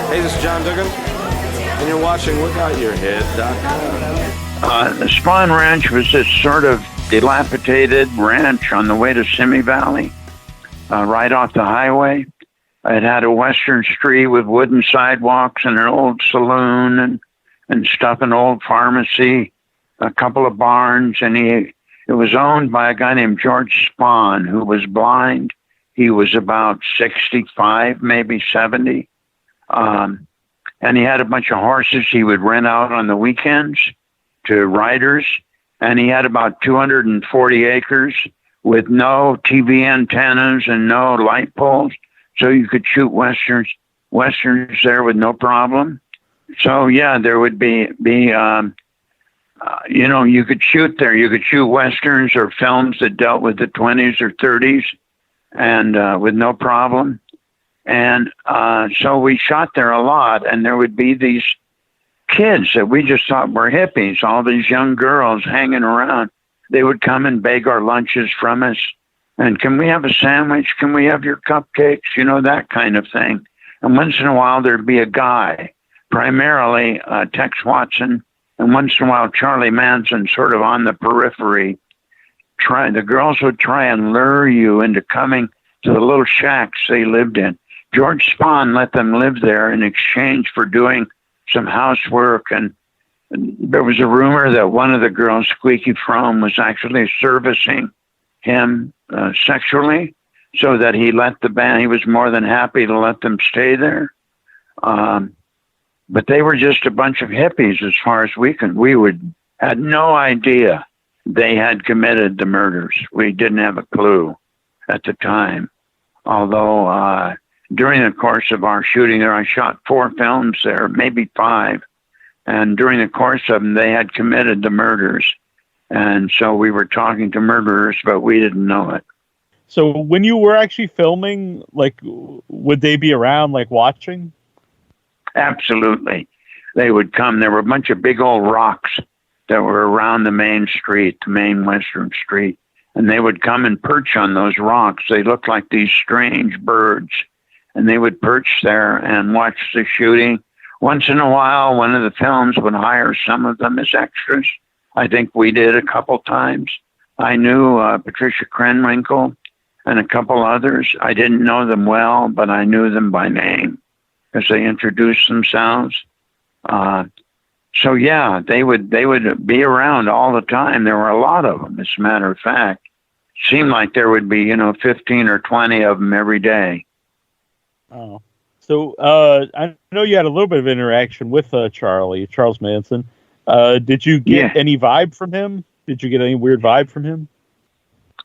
Hey, this is John Duggan, and you're watching WhatGotYourHead.com. The Spahn Ranch was this sort of dilapidated ranch on the way to Simi Valley, right off the highway. It had a western street with wooden sidewalks and an old saloon and stuff, an old pharmacy, a couple of barns, and it was owned by a guy named George Spahn, who was blind. He was about 65, maybe 70. And he had a bunch of horses he would rent out on the weekends to riders. And he had about 240 acres with no TV antennas and no light poles. So you could shoot westerns there with no problem. So yeah, there would be you could shoot there. You could shoot westerns or films that dealt with the 20s or 30s, and with no problem. And so we shot there a lot, and there would be these kids that we just thought were hippies, all these young girls hanging around. They would come and beg our lunches from us. And can we have a sandwich? Can we have your cupcakes? That kind of thing. And once in a while, there'd be a guy, primarily Tex Watson, and once in a while, Charlie Manson, sort of on the periphery. The girls would try and lure you into coming to the little shacks they lived in. George Spahn let them live there in exchange for doing some housework. And there was a rumor that one of the girls, Squeaky Frome, was actually servicing him sexually, so that he let the band. He was more than happy to let them stay there. But they were just a bunch of hippies, as far as we had no idea they had committed the murders. We didn't have a clue at the time. Although during the course of our shooting there, I shot 4 films there, maybe 5. And during the course of them, they had committed the murders. And so we were talking to murderers, but we didn't know it. So when you were actually filming, would they be around, watching? Absolutely. They would come. There were a bunch of big old rocks that were around the main street, the main western street. And they would come and perch on those rocks. They looked like these strange birds. And they would perch there and watch the shooting. Once in a while, one of the films would hire some of them as extras. I think we did a couple times. I knew Patricia Krenwinkel and a couple others. I didn't know them well, but I knew them by name because they introduced themselves. So yeah, they would be around all the time. There were a lot of them, as a matter of fact. Seemed like there would be 15 or 20 of them every day. Oh, so I know you had a little bit of interaction with Charles Manson. Did you get any vibe from him? Did you get any weird vibe from him?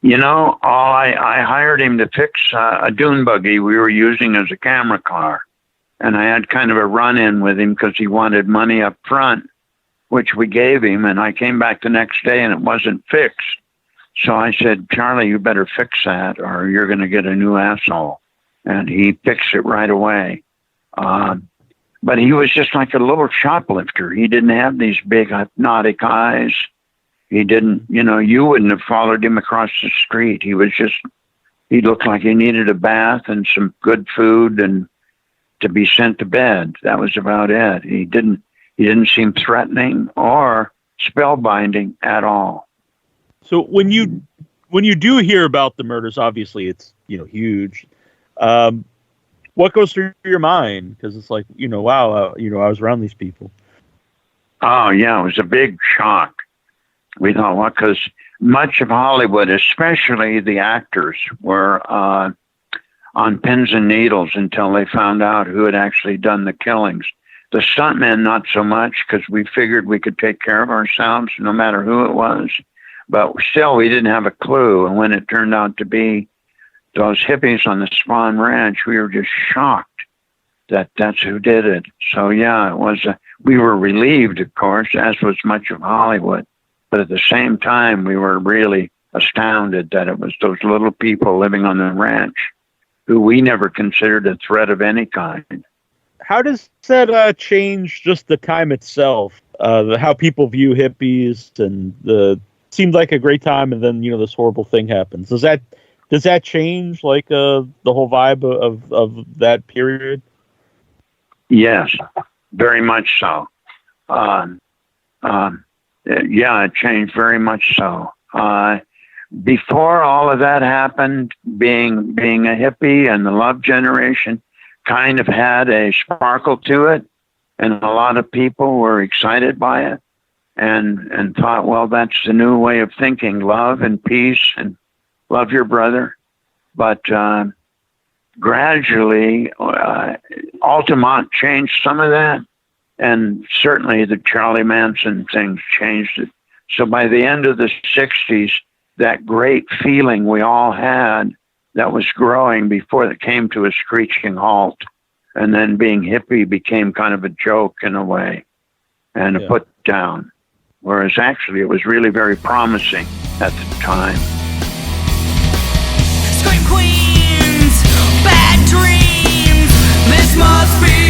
I hired him to fix a dune buggy we were using as a camera car. And I had kind of a run-in with him because he wanted money up front, which we gave him. And I came back the next day and it wasn't fixed. So I said, Charlie, you better fix that or you're going to get a new asshole. And he fixed it right away. But he was just like a little shoplifter. He didn't have these big hypnotic eyes. He didn't, you wouldn't have followed him across the street. He looked like he needed a bath and some good food and to be sent to bed. That was about it. He didn't seem threatening or spellbinding at all. So when you do hear about the murders, obviously it's, huge. What goes through your mind? Because it's like, wow, I was around these people. Oh, yeah, it was a big shock. We thought, well, because much of Hollywood, especially the actors, were on pins and needles until they found out who had actually done the killings. The stuntmen, not so much, because we figured we could take care of ourselves no matter who it was. But still, we didn't have a clue. And when it turned out to be those hippies on the Spahn Ranch, we were just shocked that that's who did it. So yeah, we were relieved, of course, as was much of Hollywood. But at the same time, we were really astounded that it was those little people living on the ranch who we never considered a threat of any kind. How does that change just the time itself? How people view hippies and seemed like a great time, and then this horrible thing happens. Does that change the whole vibe of that period? Yes, very much so. Yeah, it changed very much so. Before all of that happened, being a hippie and the love generation kind of had a sparkle to it, and a lot of people were excited by it and thought, well, that's the new way of thinking, love and peace and love your brother. But gradually, Altamont changed some of that, and certainly the Charlie Manson things changed it. So by the end of the 60s, that great feeling we all had that was growing before it came to a screeching halt. And then being hippie became kind of a joke in a way and a put down. Whereas actually it was really very promising at the time. Scream queens, bad dreams, this must be